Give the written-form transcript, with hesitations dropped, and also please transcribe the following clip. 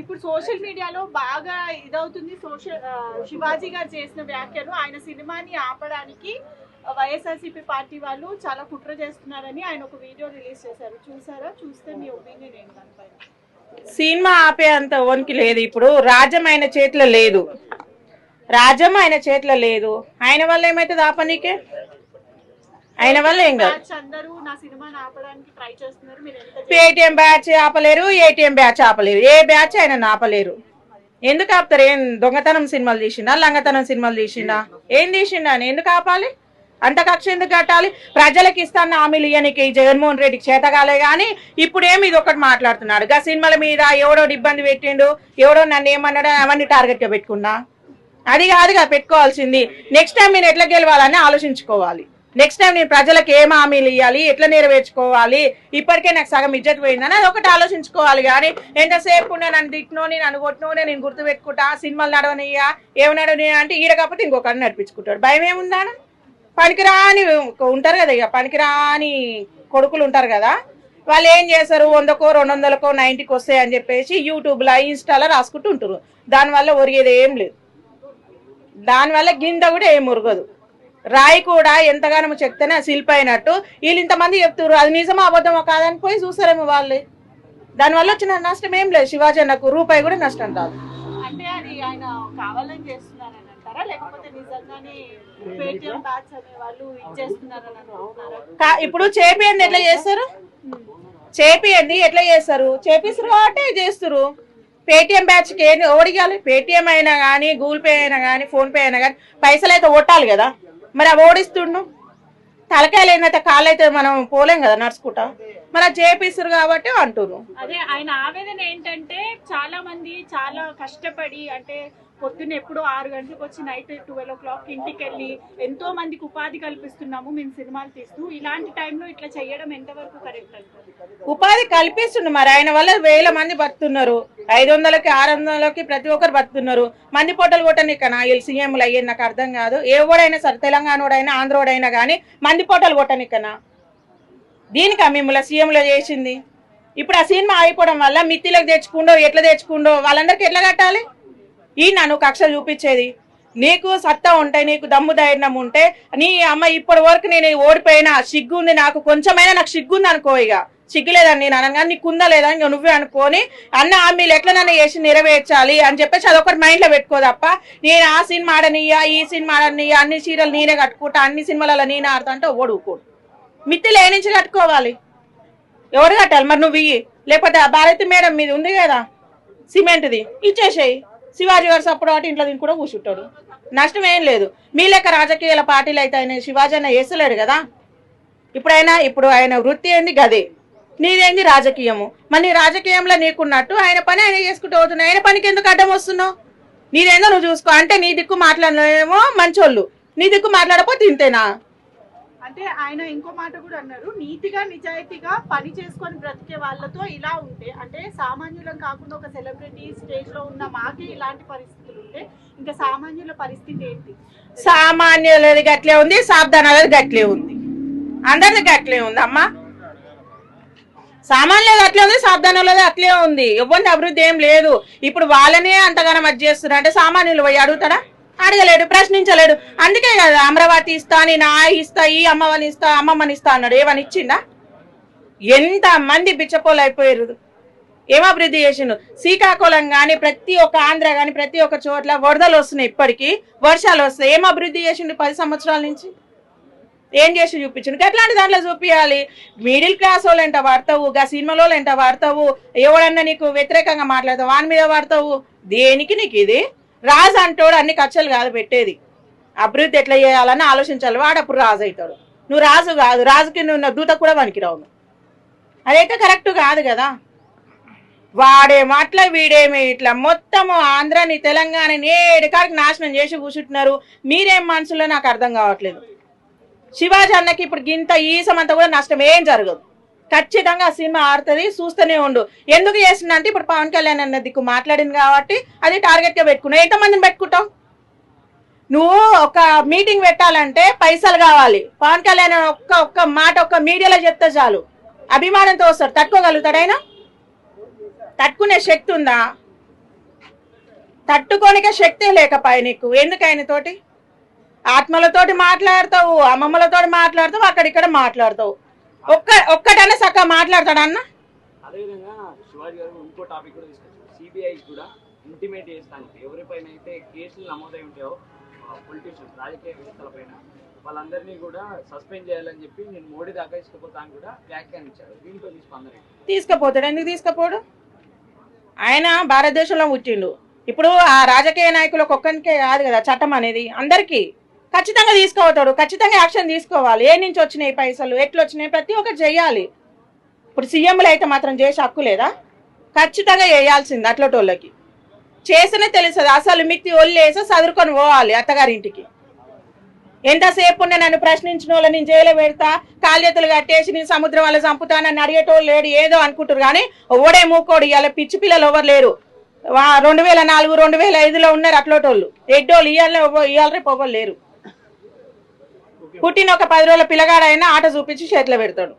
ఇప్పుడు సోషల్ మీడియాలో బాగా ఇదవుతుంది. శివాజీ గారు చేసిన వ్యాఖ్యలు ఆయన సినిమాని ఆపడానికి వైఎస్ఆర్సీపీ పార్టీ వాళ్ళు చాలా కుట్ర చేస్తున్నారని ఆయన ఒక వీడియో రిలీజ్ చేశారు. చూసారా? చూస్తే మీ ఒపీనియన్ ఏంటి దానిపైన? సినిమా ఆపే అంత ఓనికి లేదు. ఇప్పుడు రాజ్యం ఆయన చేతిలో లేదు, రాజ్యం ఆయన చేతిలో లేదు. ఆయన వల్ల ఏమైతుంది ఆపనీకే? ఆయన వల్ల ఏం కాదు. అందరూ నా సినిమాని ఆపడానికి ట్రై చేస్తున్నారు. మీరు ఎంత పేటిఎం బ్యాచ్ ఆపలేరు, ఏటీఎం బ్యాచ్ ఆపలేరు, ఏ బ్యాచ్ ఆయన ఆపలేరు. ఎందుకు ఆపుతారు? ఏం దొంగతనం సినిమాలు తీసిండా, లంగతనం సినిమాలు తీసిండా, ఏం తీసిండా అని ఎందుకు ఆపాలి? అంత కక్ష ఎందుకు కట్టాలి? ప్రజలకు ఇస్తాను హామీలు ఇయ్యనికి జగన్మోహన్ రెడ్డికి చేతగాలే కానీ ఇప్పుడేమి ఇది ఒకటి మాట్లాడుతున్నాడు. గా సినిమాల మీద ఎవడో ఇబ్బంది పెట్టిండు, ఎవడో నన్ను ఏమన్నాడో అవన్నీ టార్గెట్ గా పెట్టుకున్నా. అది కాదుగా పెట్టుకోవాల్సింది. నెక్స్ట్ టైం నేను ఎట్లా గెలవాలని ఆలోచించుకోవాలి. నెక్స్ట్ టైం నేను ప్రజలకు ఏం హామీలు ఇవ్వాలి, ఎట్లా నెరవేర్చుకోవాలి. ఇప్పటికే నాకు సగం ఇజ్జత్ పోయిందని అది ఒకటి ఆలోచించుకోవాలి. కానీ ఎంతసేపు నన్ను తిట్టినోని, నన్ను కొట్టినోని నేను గుర్తు పెట్టుకుంటా, సినిమాలు నడవనియ్యా, ఏమి నడవనియా అంటే ఈడ కాకపోతే ఇంకొకరిని నడిపించుకుంటాడు. భయం ఏముందా? పనికిరాని ఉంటారు కదా, ఇక పనికిరాని కొడుకులు ఉంటారు కదా, వాళ్ళు ఏం చేస్తారు? 100కో 200కో 90కి వస్తాయి అని చెప్పేసి యూట్యూబ్లో ఇన్స్టాలో రాసుకుంటూ ఉంటారు. దానివల్ల ఒరిగేది ఏం లేదు, దానివల్ల గింద కూడా ఏం మురగదు. రాయి కూడా ఎంతగానో చెప్తేనే శిల్ప అయినట్టు వీళ్ళు ఇంతమంది చెప్తారు. అది నిజమా అబద్ధమో కాదని పోయి చూసారేమో వాళ్ళే. దానివల్ల వచ్చిన నష్టం ఏం లేదు. శివాజీ అన్నకు రూపాయి కూడా నష్టం రాదు. అంటే అది ఆయన కావాలని చేస్తున్నారని అంటారా, లేకపోతే నిజంగానే పేటిఎం బ్యాచ్ అనే వాళ్ళు ఇచ్చేస్తున్నారని అనుకుంటున్నారా? ఇప్పుడు చేపియండి ఎట్లా చేస్తారు? చేపియండి ఎట్లా చేస్తారు? చేపిస్తారు కాబట్టి చేస్తారు. పేటిఎం బ్యాచ్కి ఏంటి ఓడిగాలి? పేటిఎం అయినా కానీ, గూగుల్ పే అయినా కానీ, ఫోన్ పే అయినా కానీ పైసలు అయితే ఓటాలి కదా. మరి అవి ఓడిస్తుండు. తలకాయలు ఏంటంటే కాళ్ళు అయితే మనం పోలేం కదా నడుచుకుంటా. మరి అది చేపిస్తారు కాబట్టి అంటున్నారు. అదే ఆయన ఆవేదన ఏంటంటే చాలా మంది చాలా కష్టపడి, అంటే పొద్దున్న ఎప్పుడో 6 గంటలకు వచ్చి నైట్ 12 o'clock ఇంటికి వెళ్ళి ఎంతో మందికి ఉపాధి కల్పిస్తున్నాము మేము సినిమాలు తీస్తూ, ఇలాంటి టైంలో ఇట్లా చేయడం ఎంతవరకు కరెక్ట్ అంటారు? ఉపాధి కల్పిస్తుండు. మరి ఆయన వల్ల 1000 మంది బతుకుతున్నారు. 500కి 600కి ప్రతి ఒక్కరు బతుకుతున్నారు. మంది పొట్టలు కొట్టనికనా వీళ్ళు సీఎంలు అయ్యేది నాకు అర్థం కాదు. ఎవడైనా సరే, తెలంగాణోడైనా ఆంధ్రోడైనా కానీ మంది పొట్టలు కొట్టనికనా? దీనికి మిమ్మల్ని సీఎంలో చేసింది. ఇప్పుడు ఆ సినిమా అయిపోవడం వల్ల మిత్తిలకు తెచ్చుకుండో ఎట్లా తెచ్చుకుండో వాళ్ళందరికీ ఎట్లా కట్టాలి? ఈ నన్ను కక్ష చూపించేది. నీకు సత్తా ఉంటే, నీకు దమ్ము ధైర్యం ఉంటే, నీ అమ్మ ఇప్పటి వరకు నేను ఓడిపోయినా సిగ్గుంది నాకు, కొంచెమైనా నాకు సిగ్గుంది అనుకో. ఇక సిగ్గు లేదని నేను అనగా నీకుందా లేదా ఇంకా నువ్వే అనుకోని అన్న మీరు ఎట్లా నన్ను చేసి నెరవేర్చాలి అని చెప్పేసి అదొకటి మైండ్లో పెట్టుకో తప్ప నేను ఆ సినిమా ఆడనియ్యా, ఈ సినిమా ఆడనియ్యా, అన్ని సీరియల్ నేనే కట్టుకుంటా, అన్ని సినిమాలలో నేనే ఆడతా అంటే ఓడుకోడు. మిత్తిలు ఏ నుంచి కట్టుకోవాలి? ఎవరు కట్టాలి? మరి నువ్వు ఇయ్యి, లేకపోతే ఆ భారతి మేడం మీద ఉంది కదా సిమెంట్ది ఇచ్చేసేయి. శివాజీ గారు సప్పుడు కాబట్టి ఇంట్లో దీన్ని కూడా కూర్చుంటాడు. నష్టం ఏం లేదు. మీ లెక్క రాజకీయాల పార్టీలు అయితే ఆయన శివాజీ అన్న వేస్తలేడు కదా. ఇప్పుడు ఆయన వృత్తి ఏంది గదే, నీదేంది రాజకీయము. మరి నీ రాజకీయంలో నీకున్నట్టు ఆయన పని ఆయన చేసుకుంటూ అవుతున్నావు. ఆయన పనికి ఎందుకు అడ్డం వస్తున్నావు? నీదేందో నువ్వు చూసుకో. అంటే నీ దిక్కు మాట్లాడలేమో మంచోళ్ళు, నీ దిక్కు మాట్లాడకపోతే ఇంతేనా? అంటే ఆయన ఇంకో మాట కూడా అన్నారు, నీతిగా నిజాయితీగా పని చేసుకొని బ్రతికే వాళ్ళతో ఇలా ఉంటే, అంటే సామాన్యులం కాకుండా ఒక సెలబ్రిటీ స్టేజ్ లో ఉన్న మాకే ఇలాంటి పరిస్థితులు ఉంటే ఇంకా సామాన్యుల పరిస్థితి ఏంటి? సామాన్యులది గట్లే ఉంది, సాబ్దానాలది గట్లే ఉంది, అందరిది గట్లే ఉంది అమ్మా. సామాన్యులది అట్లే ఉంది, సాబ్దానాలది అట్లే ఉంది. ఎవరిని అభివృద్ధి ఏం లేదు. ఇప్పుడు వాళ్ళనే అంతగానో మధ్య చేస్తున్నారు అంటే సామాన్యులు పోయి అడుగుతాడా? అడగలేడు, ప్రశ్నించలేడు. అందుకే కదా అమరావతి ఇస్తా, నేను ఇస్తా, ఈ అమ్మవని ఇస్తా, అమ్మమ్మని ఇస్తా అన్నాడు. ఏమని ఇచ్చిందా? ఎంత మంది బిచ్చపోలు అయిపోయారు. ఏం అభివృద్ధి చేసిండు? శ్రీకాకుళం కానీ, ప్రతి ఒక్క ఆంధ్ర కానీ, ప్రతి ఒక్క చోట్ల వరదలు వస్తున్నాయి, ఇప్పటికీ వర్షాలు వస్తాయి. ఏం అభివృద్ధి చేసిండు 10 సంవత్సరాల నుంచి? ఏం చేసి చూపించిండు? ఎట్లాంటి దాంట్లో చూపించాలి? మిడిల్ క్లాస్ వాళ్ళు ఎంట వాడతావు, గా సినిమాలో ఎంట వాడతావు, ఎవడన్నా నీకు వ్యతిరేకంగా మాట్లాడతావు వాని మీద వాడతావు. దేనికి నీకు ఇది? రాజు అంటాడు అన్ని ఖర్చులు కాదు పెట్టేది, అభివృద్ధి ఎట్లా చేయాలని ఆలోచించాలి. వాడు అప్పుడు రాజు అవుతాడు. నువ్వు రాజు కాదు, రాజుకి నువ్వు దూత కూడా పనికిరావు. అదైతే కరెక్ట్ కాదు కదా. వాడేమో అట్లా, వీడేమి ఇట్లా, మొత్తము ఆంధ్రాని తెలంగాణని ఏడుకాడికి నాశనం చేసి కూర్చుంటున్నారు. మీరేం మనసులో నాకు అర్థం కావట్లేదు. శివాజీ అన్నకి ఇప్పుడు గింత ఈసమంతా కూడా నష్టం ఏం జరగదు. ఖచ్చితంగా ఆ సినిమా ఆడుతుంది, చూస్తూనే ఉండు. ఎందుకు చేస్తున్నా అంటే ఇప్పుడు పవన్ కళ్యాణ్ అన్న దిక్కు మాట్లాడింది కాబట్టి అది టార్గెట్ గా పెట్టుకున్నావు. ఎంతమందిని పెట్టుకుంటావు? నువ్వు ఒక మీటింగ్ పెట్టాలంటే పైసలు కావాలి. పవన్ కళ్యాణ్ ఒక్క మాట ఒక్క మీడియాలో చెప్తే చాలు, అభిమానంతో వస్తాడు. తట్టుకోగలుగుతాడు ఆయన? తట్టుకునే శక్తి ఉందా? తట్టుకోనికే శక్తే లేకపోయి నీకు ఎందుకు ఆయనతోటి ఆత్మలతోటి మాట్లాడతావు, అమ్మమ్మలతోటి మాట్లాడతావు, అక్కడిక్కడ మాట్లాడతావు. ఒక్కటన్నా చక్కగా మాట్లాడతాడు అన్న. అదేవిధంగా శివాజీ గారు ఇంకో టాపిక్ కూడా తీసుకొచ్చారు. సిబిఐ కూడా ఇంటిమేట్ చేస్తానికి ఎవరిపైన అయితే కేసులు నమోదై ఉంటాయో పొలిటీషియన్స్ రాజకీయవేత్తల పైన వాళ్ళందరినీ కూడా సస్పెండ్ చేయాలని చెప్పి నేను మోడీ దాకా తీసుకుపోతాను కూడా వ్యాఖ్యానించారు. దీంతో స్పందన తీసుకుపోతాడు. ఎందుకు తీసుకుపోడు? ఆయన భారతదేశంలో పుట్టిండు. ఇప్పుడు ఆ రాజకీయ నాయకులకు ఒక్కరికే కాదు కదా చట్టం అనేది, అందరికీ ఖచ్చితంగా తీసుకోవతాడు. ఖచ్చితంగా యాక్షన్ తీసుకోవాలి. ఏ నుంచి వచ్చినాయి పైసలు, ఎట్లు వచ్చినాయి, ప్రతి ఒక్కటి చెయ్యాలి. ఇప్పుడు సీఎంలు అయితే మాత్రం చేసే హక్కు లేదా? ఖచ్చితంగా వేయాల్సింది. అట్లటోళ్ళకి చేస్తేనే తెలుస్తుంది. అసలు మిత్తి ఒళ్ళేసి చదువుకొని పోవాలి అత్తగారింటికి. ఎంతసేపు నన్ను ప్రశ్నించిన వాళ్ళు నేను జైలు పెడతా, కాలు చేతులు కట్టేసి నేను సముద్రం వల్ల చంపుతానని అడిగేటోళ్ళు లేడు. ఏదో అనుకుంటారు కానీ ఓడే మూకోడు. ఇలా పిచ్చి పిల్లలు ఎవరు లేరు. 2004, 2005లో ఉన్నారు అట్లోటోళ్ళు. ఎడ్డోళ్ళు ఇవాళ రేపు ఎవరు లేరు. పుట్టిన ఒక 10 రోజుల పిల్లగాడైనా ఆట చూపించి చేతిలో పెడతాడు.